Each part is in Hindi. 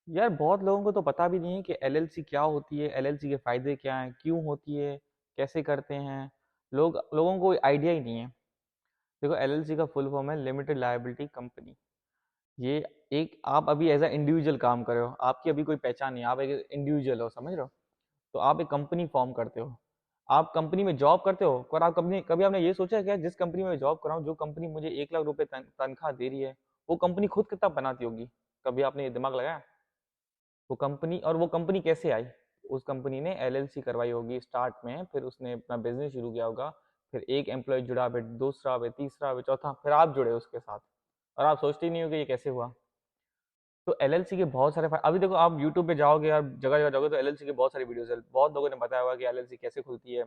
यार बहुत लोगों को तो पता भी नहीं है कि एलएलसी क्या होती है, एलएलसी के फायदे क्या हैं, क्यों होती है, कैसे करते हैं। लोगों को आइडिया ही नहीं है। देखो, एलएलसी का फुल फॉर्म है लिमिटेड लायबिलिटी कंपनी। ये एक आप अभी एज अ इंडिविजुअल काम कर रहे हो, आपकी अभी कोई पहचान नहीं है, आप एक इंडिविजुअल हो, समझ रहे हो। तो आप एक कंपनी फॉर्म करते हो, आप कंपनी में जॉब करते हो, पर आप कंपनी कभी आपने ये सोचा है क्या, जिस कंपनी में मैं जॉब कर रहा हूँ, जो कंपनी मुझे 1 लाख रुपए तनख्वाह दे रही है, वो कंपनी खुद कितना बनाती होगी। कभी आपने ये दिमाग लगाया। वो कंपनी कैसे आई। उस कंपनी ने एलएलसी करवाई होगी स्टार्ट में, फिर उसने अपना बिजनेस शुरू किया होगा, फिर एक एम्प्लॉय जुड़ा, फिर दूसरा, फिर तीसरा, फिर चौथा, फिर आप जुड़े उसके साथ, और आप सोचते ही नहीं हो कि ये कैसे हुआ। तो एलएलसी के बहुत सारे अभी देखो, आप यूट्यूब पे जाओगे यार, जगह जगह जाओगे तो एलएलसी के बहुत सारी वीडियोस है, बहुत लोगों ने बताया होगा कि एलएलसी कैसे खुलती है।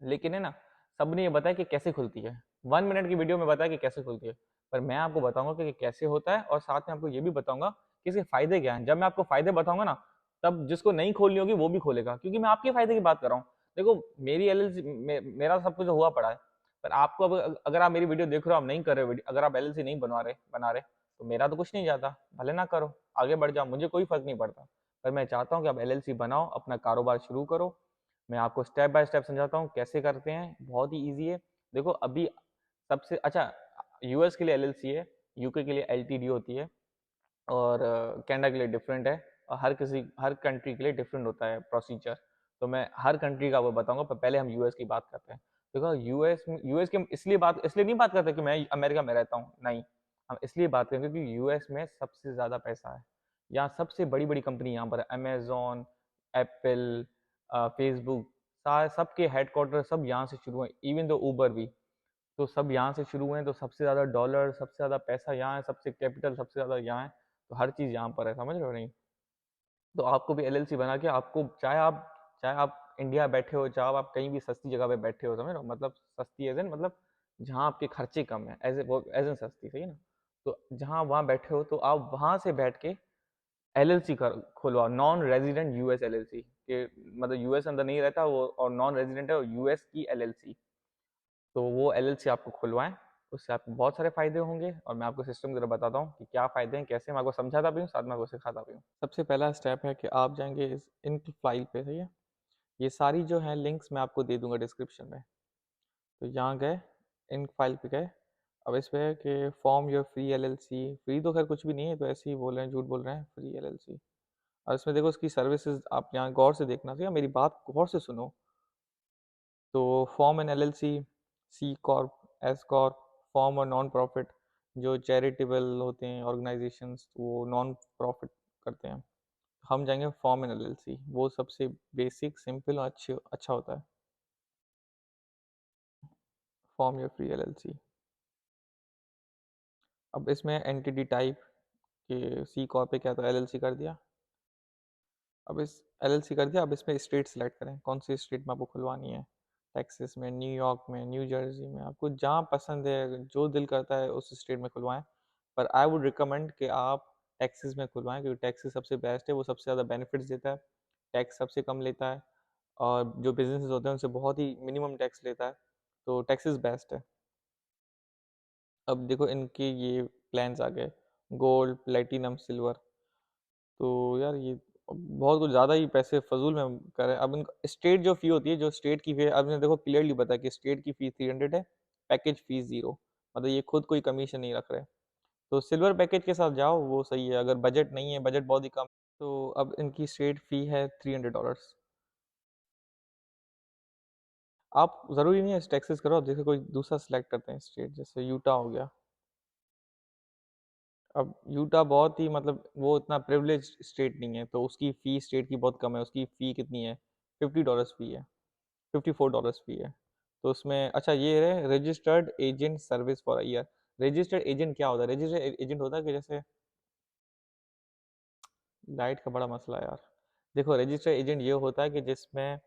लेकिन है ना, सबने ये बताया कि कैसे खुलती है, 1 मिनट की वीडियो में बताया कि कैसे खुलती है। पर मैं आपको बताऊंगा कि कैसे होता है, और साथ में आपको ये भी बताऊंगा कि इसके फायदे क्या हैं। जब मैं आपको फायदे बताऊंगा ना, तब जिसको नहीं खोलनी होगी वो भी खोलेगा, क्योंकि मैं आपके फायदे की बात कर रहा हूँ। देखो, मेरी एलएलसी मेरा सब कुछ हुआ पड़ा है। पर आपको अब अगर आप मेरी वीडियो देख रहे हो, आप नहीं कर रहे हो अगर आप एलएलसी नहीं बना रहे, तो मेरा तो कुछ नहीं जाता, भले ना करो, आगे बढ़ जाओ, मुझे कोई फर्क नहीं पड़ता। पर मैं चाहता हूँ कि आप एलएलसी बनाओ, अपना कारोबार शुरू करो। मैं आपको स्टेप बाय स्टेप समझाता हूँ कैसे करते हैं, बहुत ही ईजी है। देखो, अभी सबसे अच्छा, यूएस के लिए एलएलसी है, यूके के लिए एलटीडी होती है, और कनाडा के लिए डिफरेंट है। और हर कंट्री के लिए डिफरेंट होता है प्रोसीजर। तो मैं हर कंट्री का वो बताऊंगा, पर पहले हम यूएस की बात करते हैं। देखो, यूएस के इसलिए नहीं बात करते कि मैं अमेरिका में रहता हूँ, नहीं। हम इसलिए बात करेंगे क्योंकि यूएस में सबसे ज़्यादा पैसा है। यहाँ सबसे बड़ी बड़ी कंपनी यहाँ पर है, अमेजोन, एप्पल, फेसबुक, सबके हेडक्वार्टर सब यहाँ से शुरू हुए, इवन दो ऊबर भी। तो सब यहाँ से शुरू हुए हैं, तो सबसे ज़्यादा डॉलर, सबसे ज़्यादा पैसा यहाँ है, सबसे कैपिटल सबसे ज़्यादा यहाँ है। तो हर चीज़ यहाँ पर है, समझ रहे हो नहीं। तो आपको भी एलएलसी बना के, आपको चाहे आप इंडिया बैठे हो, चाहे आप कहीं भी सस्ती जगह पे बैठे हो, समझ रहे हो, मतलब सस्ती एज एन मतलब जहाँ आपके खर्चे कम है, एज एन सस्ती, सही है ना। तो जहाँ वहाँ बैठे हो, तो आप वहाँ से बैठ के एलएलसी कर खुलवाओ, नॉन रेजिडेंट यूएस एलएलसी के, मतलब यूएस अंदर नहीं रहता वो, और नॉन रेजिडेंट है, और यूएस की एलएलसी। तो वो एलएलसी आपको खुलवाएं, उससे आपको बहुत सारे फायदे होंगे, और मैं आपको सिस्टम की तरह बताता हूँ कि क्या फायदे हैं, कैसे। मैं आपको समझाता भी हूँ, साथ में आपको सिखाता भी हूँ। सबसे पहला स्टेप है कि आप जाएंगे इस इन फाइल पे, सही है। ये सारी जो है लिंक्स मैं आपको दे दूंगा डिस्क्रिप्शन में। तो यहाँ गए, इन फाइल पे गए। अब इस पे है कि form your free LLC. Free तो खैर कुछ भी नहीं है, तो ऐसे ही बोल रहे हैं, झूठ बोल रहे हैं, फ्री एलएलसी। और इसमें देखो, इसकी सर्विसेज आप यहाँ गौर से देखना, चाहिए मेरी बात गौर से सुनो। तो form an LLC, C Corp, S Corp, form और नॉन प्रॉफिट। जो चैरिटेबल होते हैं ऑर्गेनाइजेशंस, वो नॉन प्रॉफिट करते हैं। हम जाएंगे फॉर्म एन एलएलसी, वो सबसे बेसिक, सिंपल और अच्छा होता है। फॉर्म या फ्री एलएलसी। अब इसमें एंटिटी टाइप के सी कॉर्प पे क्या, तो एलएलसी कर दिया। अब इस एलएलसी कर दिया, अब इसमें स्टेट सेलेक्ट करें, कौन सी स्टेट में आपको खुलवानी है। टेक्सास में, न्यूयॉर्क में, न्यू जर्सी में, आपको जहाँ पसंद है, जो दिल करता है उस स्टेट में खुलवाएं। पर आई वुड रिकमेंड कि आप टेक्सास में खुलवाएं, क्योंकि टेक्सास सबसे बेस्ट है, वो सबसे ज़्यादा बेनिफिट्स देता है, टैक्स सबसे कम लेता है, और जो बिजनेसेस होते हैं उनसे बहुत ही मिनिमम टैक्स लेता है। तो टेक्सास बेस्ट है। अब देखो, इनके ये प्लान्स आ गए, गोल्ड, प्लेटिनम, सिल्वर। तो यार ये बहुत कुछ ज़्यादा ही पैसे फजूल में कर रहे हैं। अब इनका स्टेट जो फ़ी होती है, जो स्टेट की फ़ी है, अब ने देखो क्लियरली बताया कि स्टेट की फ़ीस 300 है, पैकेज फ़ीस 0। मतलब ये खुद कोई कमीशन नहीं रख रहे। तो सिल्वर पैकेज के साथ जाओ, वो सही है। अगर बजट नहीं है, बजट बहुत ही कम, तो अब इनकी स्टेट फ़ी है $300। आप ज़रूरी नहीं है टैक्सेस करो, अब जैसे कोई दूसरा सेलेक्ट करते हैं स्टेट, जैसे यूटा हो गया। अब यूटा बहुत ही, मतलब वो इतना प्रिविलेज स्टेट नहीं है, तो उसकी फ़ी स्टेट की बहुत कम है। उसकी फ़ी कितनी है, $50 फ़ी है, $54 फ़ी है। तो उसमें अच्छा ये है, registered agent service for a year. Registered agent क्या होता है, रजिस्टर्ड एजेंट होता है कि जैसे, लाइट का बड़ा मसला है यार। देखो, रजिस्टर्ड एजेंट ये होता है कि जिसमें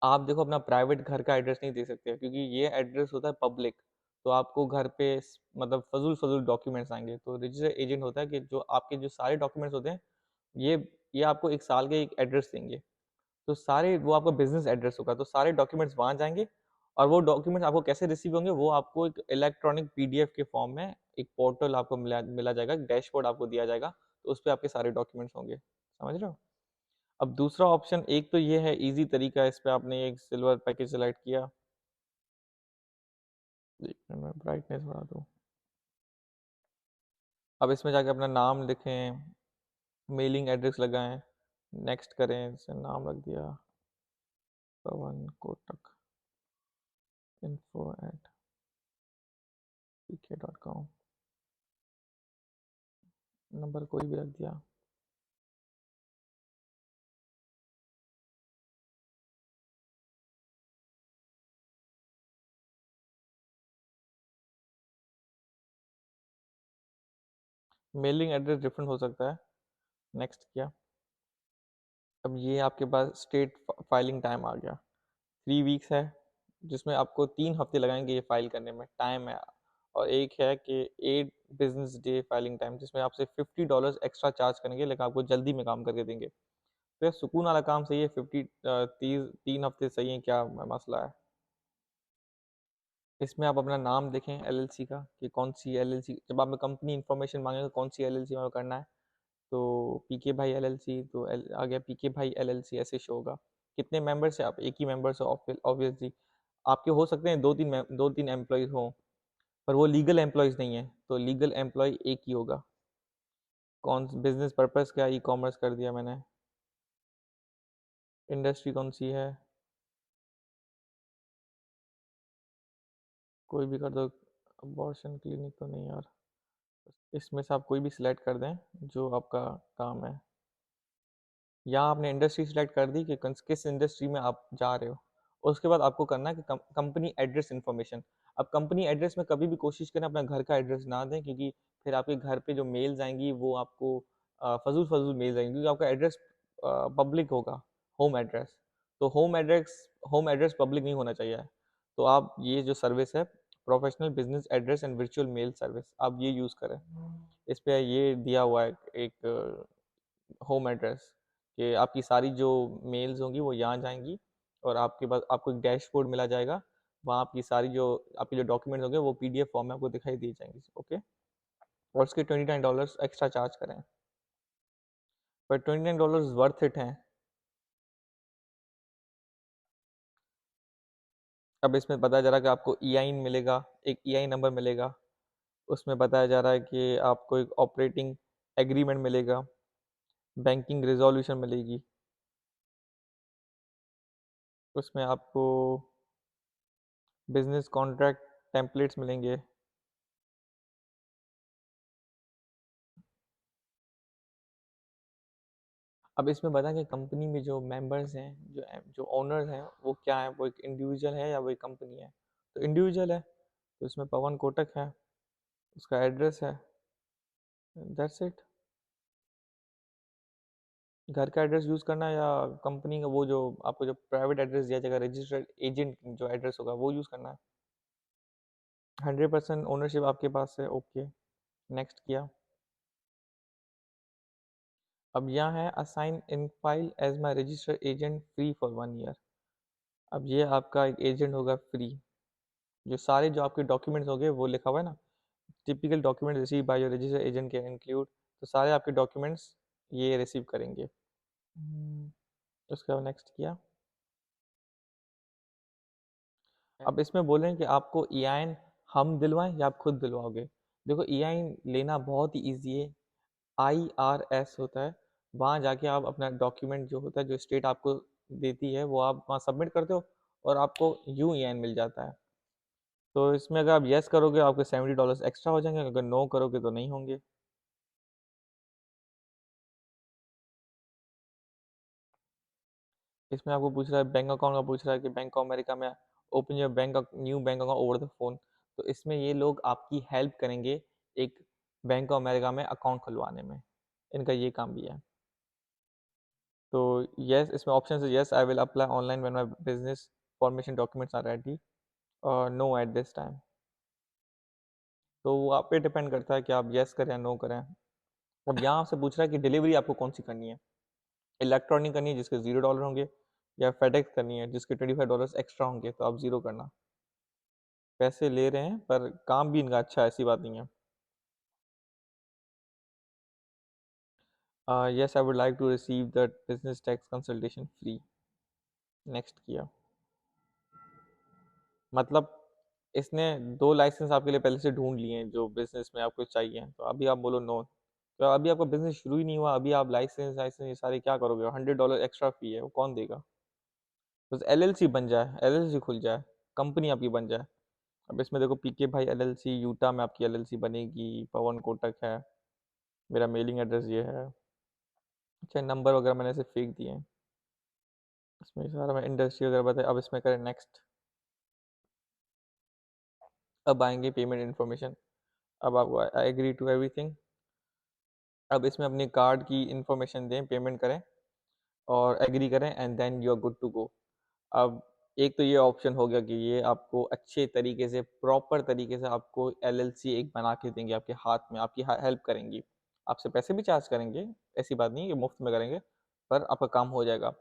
आप देखो अपना प्राइवेट घर का एड्रेस नहीं दे सकते, क्योंकि ये एड्रेस होता है पब्लिक। तो आपको घर पे मतलब फजूल फजूल डॉक्यूमेंट्स आएंगे। तो रजिस्टर्ड एजेंट होता है कि जो आपके जो सारे डॉक्यूमेंट्स होते हैं, ये ये आपको 1 साल के एक एड्रेस देंगे। तो सारे वो आपका बिजनेस एड्रेस होगा, तो सारे डॉक्यूमेंट्स वहाँ जाएंगे। और वो डॉक्यूमेंट्स आपको कैसे रिसीव होंगे, वो आपको एक इलेक्ट्रॉनिक पीडीएफ के फॉर्म में एक पोर्टल आपको मिला मिला जाएगा, एक डैशबोर्ड आपको दिया जाएगा। तो उस पर आपके सारे डॉक्यूमेंट्स होंगे, समझ रहे हो। अब दूसरा ऑप्शन, एक तो ये है इजी तरीका है, इस पे आपने एक सिल्वर पैकेज सेलेक्ट किया, देखने में ब्राइटनेस बढ़ा दूँ। अब इसमें जाके अपना नाम लिखें, मेलिंग एड्रेस लगाएं, नेक्स्ट करें, इससे नाम रख दिया पवन कोटक info@pk.com, नंबर कोई भी रख दिया। मेलिंग एड्रेस डिफरेंट हो सकता है, नेक्स्ट किया। अब ये आपके पास स्टेट फाइलिंग टाइम आ गया, 3 वीक्स है, जिसमें आपको 3 हफ्ते लगाएंगे ये फाइल करने में, टाइम है। और एक है कि 8 बिजनेस डे फाइलिंग टाइम, जिसमें आपसे $50 एक्स्ट्रा चार्ज करेंगे, लेकिन आपको जल्दी में काम करके देंगे। तो ये सुकून वाला काम सही है, 3 हफ्ते सही है, क्या मसला है। इसमें आप अपना नाम देखें एलएलसी का, कि कौन सी एलएलसी, जब आप कंपनी इन्फॉर्मेशन मांगेगा कौन सी एलएलसी में करना है, तो पीके भाई एलएलसी, तो आ गया पीके भाई एलएलसी, ऐसे शो होगा। कितने मेंबर्स हैं आप, एक ही मेंबर्स हो ऑब्वियसली। आपके हो सकते हैं दो तीन एम्प्लॉयज हों, पर वो लीगल एम्प्लॉयज नहीं है, तो लीगल एम्प्लॉय एक ही होगा। कौन बिजनेस पर्पस क्या, ई कॉमर्स कर दिया मैंने। इंडस्ट्री कौन सी है, कोई भी कर दो, अबॉर्शन क्लिनिक तो नहीं यार। इसमें से आप कोई भी सिलेक्ट कर दें जो आपका काम है। यहाँ आपने इंडस्ट्री सिलेक्ट कर दी कि किस इंडस्ट्री में आप जा रहे हो। उसके बाद आपको करना है कि कंपनी एड्रेस इन्फॉर्मेशन। अब कंपनी एड्रेस में कभी भी कोशिश करें अपना घर का एड्रेस ना दें, क्योंकि फिर आपके घर पे जो मेल्स आएंगी वो आपको फजूल फजूल मेल्स आएंगी, क्योंकि आपका एड्रेस पब्लिक होगा, होम एड्रेस। तो होम एड्रेस पब्लिक नहीं होना चाहिए। तो आप ये जो सर्विस है, professional business address and virtual mail service, आप ये यूज़ करें। इस पे ये दिया हुआ है एक होम एड्रेस, कि आपकी सारी जो मेल्स होंगी वो यहाँ जाएंगी, और आपके पास आपको एक डैशबोर्ड मिला जाएगा, वहाँ आपकी सारी जो आपके जो डॉक्यूमेंट्स होंगे वो पीडीएफ फॉर्म में आपको दिखाई दिए जाएंगे, ओके। और उसके $29 एक्स्ट्रा चार्ज करें, पर $29 वर्थ इट हैं। अब इसमें बताया जा रहा है कि आपको ई आई मिलेगा, एक ई आई नंबर मिलेगा। उसमें बताया जा रहा है कि आपको एक ऑपरेटिंग एग्रीमेंट मिलेगा, बैंकिंग रिजोल्यूशन मिलेगी, उसमें आपको बिजनेस कॉन्ट्रैक्ट टेम्पलेट्स मिलेंगे। अब इसमें बता कि कंपनी में जो मेंबर्स हैं, जो जो ओनर्स हैं, वो क्या है, वो एक इंडिविजुअल है या वो एक कंपनी है। तो इंडिविजुअल है, तो इसमें पवन कोटक है, उसका एड्रेस है, दैट्स इट। घर का एड्रेस यूज़ करना या कंपनी का वो जो आपको जो प्राइवेट एड्रेस दिया जाएगा, रजिस्टर्ड एजेंट जो एड्रेस होगा वो यूज़ करना है। 100% ओनरशिप आपके पास है, ओके, नेक्स्ट किया। अब यहाँ है assign in file as my registered agent free for 1 year. अब ये आपका एक एजेंट होगा फ्री, जो सारे जो आपके डॉक्यूमेंट्स होंगे वो लिखा हुआ है ना, typical document receive by your registered agent के इंक्लूड, तो सारे आपके डॉक्यूमेंट्स ये रिसीव करेंगे। उसके बाद नेक्स्ट किया। अब इसमें बोल रहे हैं कि आपको ई आइन हम दिलवाएं या आप खुद दिलवाओगे। देखो ई आइन लेना बहुत ही ईजी है, IRS होता है, वहाँ जाके आप अपना डॉक्यूमेंट जो होता है, जो स्टेट आपको देती है, वो आप वहाँ सबमिट करते हो, और आपको यूं ई आइन मिल जाता है। तो इसमें अगर आप यस करोगे आपके $70 एक्स्ट्रा हो जाएंगे, अगर नो करोगे तो नहीं होंगे। इसमें आपको पूछ रहा है बैंक अकाउंट का, पूछ रहा है कि बैंक ऑफ अमेरिका में open your new bank account over the phone. तो इसमें ये लोग आपकी हेल्प करेंगे एक बैंक ऑफ अमेरिका में अकाउंट खुलवाने में, इनका ये काम भी है। तो यस, इसमें ऑप्शन है yes I will apply online when my business formation documents are ready, और नो एट दिस टाइम। तो वो आप पे डिपेंड करता है कि आप यस करें या नो करें। अब यहाँ से पूछ रहा है कि डिलीवरी आपको कौन सी करनी है, इलेक्ट्रॉनिक करनी है जिसके $0 होंगे, या फेडेक्स करनी है जिसके $25 एक्स्ट्रा होंगे, तो आप ज़ीरो करना। पैसे ले रहे हैं पर काम भी इनका अच्छा है, ऐसी बात नहीं है। Yes I would like to receive the business tax consultation free. Next किया। मतलब इसने 2 लाइसेंस आपके लिए पहले से ढूँढ लिए हैं जो बिज़नेस में आपको चाहिए। तो अभी आप बोलो नो। तो अभी आपका बिज़नेस शुरू ही नहीं हुआ, अभी आप लाइसेंस-वाइसेंस ये सारे क्या करोगे? $100 एक्स्ट्रा फ़ी है, वो कौन देगा? बस एलएलसी बन जाए, एलएलसी खुल जाए, कंपनी आपकी बन जाए। अब इसमें देखो पीके भाई एलएलसी, यूटा में आपकी एलएलसी बनेगी, पवन कोटक है, मेरा मेलिंग एड्रेस ये है। अच्छा नंबर वगैरह मैंने ऐसे फेंक दिए हैं। इसमें सारा मैं इंडस्ट्री वगैरह बताया, अब इसमें करें नेक्स्ट। अब आएँगे पेमेंट इन्फॉर्मेशन। अब आपको आई एग्री टू एवरीथिंग। अब इसमें अपने कार्ड की इन्फॉर्मेशन दें, पेमेंट करें और एग्री करें and then you are good to go. अब एक तो ये ऑप्शन हो गया कि ये आपको अच्छे तरीके से प्रॉपर तरीके से आपको एलएलसी एक बना के देंगे आपके हाथ में, आपकी हेल्प करेंगी। आपसे पैसे भी चार्ज करेंगे, ऐसी बात नहीं है कि मुफ्त में करेंगे, पर आपका काम हो जाएगा।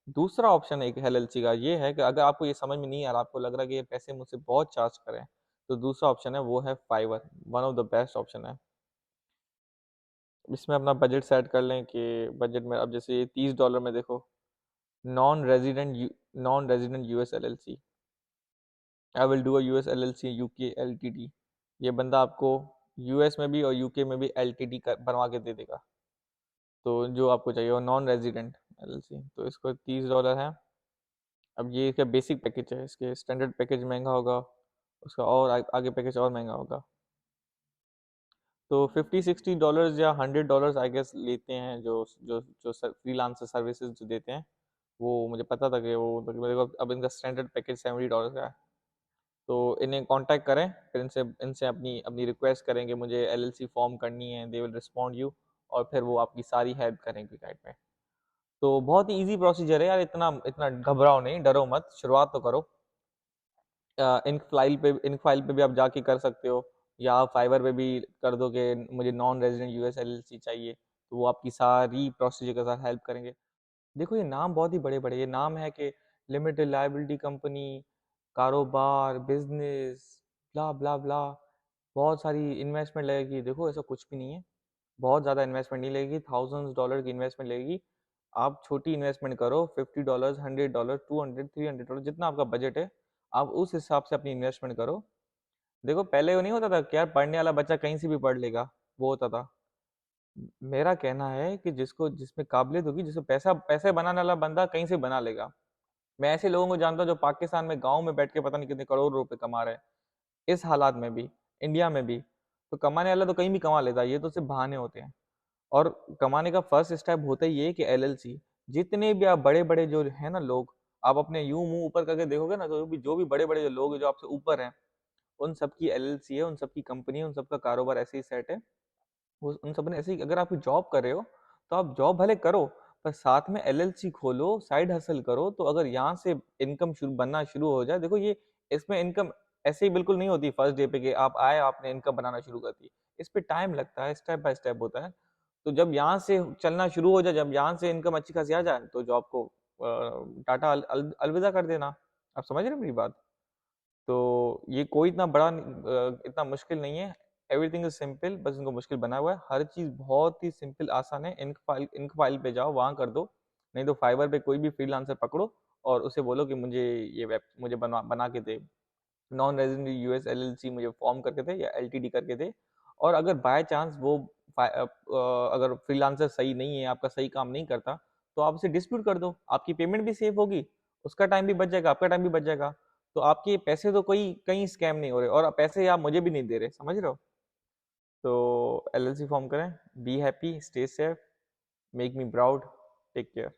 दूसरा ऑप्शन एक एलएलसी का ये है कि अगर आपको ये समझ में नहीं आ रहा, आपको लग रहा है कि ये पैसे मुझसे बहुत चार्ज करें, तो दूसरा ऑप्शन है वो है Fiverr. One of the best option है। इसमें अपना बजट सेट कर लें कि बजट में अब जैसे $30 में देखो, non resident US LLC. I will do a US LLC UK LTD. ये बंदा आपको यूएस में भी और यूके में भी एलटीडी बनवा के दे देगा। तो जो आपको चाहिए वो नॉन रेजिडेंट एलएलसी, तो इसको $30 है। अब ये इसका बेसिक पैकेज है, इसके स्टैंडर्ड पैकेज महंगा होगा, उसका और आगे पैकेज और महंगा होगा। तो $50-60 या $100 आई गेस लेते हैं जो जो जो फ्रीलांसर सर्विसेज जो देते हैं। वो मुझे पता था कि वो तो मेरे को अब इनका स्टैंडर्ड पैकेज $70 का है। तो इन्हें कांटेक्ट करें, फिर इनसे इनसे अपनी अपनी रिक्वेस्ट करेंगे मुझे एलएलसी फॉर्म करनी है, दे विल रिस्पॉन्ड यू, और फिर वो आपकी सारी हेल्प करेंगे टाइप में। तो बहुत ही इजी प्रोसीजर है यार, इतना इतना घबराओ नहीं, डरो मत, शुरुआत तो करो। इन फाइल पे भी आप जाके कर सकते हो, या आप फाइवर पे भी कर दो कि मुझे नॉन रेजिडेंट यूएस एलएलसी चाहिए, तो वो आपकी सारी प्रोसीजर के साथ हेल्प करेंगे। देखो ये नाम बहुत ही बड़े बड़े ये नाम है कि लिमिटेड लाइबिलिटी कंपनी, कारोबार, बिजनेस, ब्ला ब्ला ब्ला, बहुत सारी इन्वेस्टमेंट लगेगी। देखो ऐसा कुछ भी नहीं है, बहुत ज़्यादा इन्वेस्टमेंट नहीं लगेगी, $1000 की इन्वेस्टमेंट लगेगी। आप छोटी इन्वेस्टमेंट करो, $50, $100, $200, $300, जितना आपका बजट है, आप उस हिसाब से अपनी इन्वेस्टमेंट करो। देखो पहले वो नहीं होता था कि यार पढ़ने वाला बच्चा कहीं से भी पढ़ लेगा, वो होता था। मेरा कहना है कि जिसको जिसमें काबिलियत होगी, जिसको पैसा पैसे बनाने वाला बंदा कहीं से बना लेगा। मैं ऐसे लोगों को जानता हूँ जो पाकिस्तान में गांव में बैठ के पता नहीं कितने करोड़ रुपए कमा रहे हैं, इस हालात में भी, इंडिया में भी। तो कमाने वाला तो कहीं भी कमा लेता है, ये तो सिर्फ बहाने होते हैं। और कमाने का फर्स्ट स्टेप होता ही है कि एलएलसी। जितने भी आप बड़े बड़े जो है ना लोग, आप अपने यूं मुंह ऊपर करके देखोगे ना, तो जो भी बड़े बड़े जो लोग हैं जो आपसे ऊपर हैं, उन सबकी एलएलसी है, उन सबकी कंपनी है, उन सबका कारोबार ऐसे ही सेट है। वो उन सब ने ऐसे ही, अगर आप जॉब कर रहे हो तो आप जॉब भले करो, पर साथ में एलएलसी खोलो, साइड हसल करो, तो अगर यहाँ से इनकम शुरू बनना शुरू हो जाए। देखो ये इसमें इनकम ऐसे ही बिल्कुल नहीं होती फर्स्ट डे पे कि आप आए आपने इनकम बनाना शुरू कर दी। इस पे टाइम लगता है, स्टेप बाय स्टेप होता है। तो जब यहाँ से चलना शुरू हो जाए, जब यहाँ से इनकम अच्छी खासी आ जाए, तो जॉब को टाटा अलविदा कर देना। आप समझ रहे हैं मेरी बात? तो ये कोई इतना बड़ा इतना मुश्किल नहीं है। एवरीथिंग इज सिंपल, बस इनको मुश्किल बना हुआ है। हर चीज़ बहुत ही सिंपल आसान है। इनक फाइल पे जाओ, वहाँ कर दो। नहीं तो फाइवर पे कोई भी फ्रीलांसर पकड़ो और उसे बोलो कि मुझे ये वेब मुझे बना बना के दे, नॉन रेजिडेंट यूएस एलएलसी मुझे फॉर्म करके दे या एलटीडी करके दे। और अगर बाय चांस वो अगर फ्रीलांसर सही नहीं है, आपका सही काम नहीं करता, तो आप उसे डिस्प्यूट कर दो, आपकी पेमेंट भी सेफ होगी, उसका टाइम भी बच जाएगा, आपका टाइम भी बच जाएगा। तो आपके पैसे तो कोई कहीं स्कैम नहीं हो रहे, और पैसे आप मुझे भी नहीं दे रहे, समझ रहे हो? तो एलएलसी फॉर्म करें। Be happy, stay safe, make me proud, take care.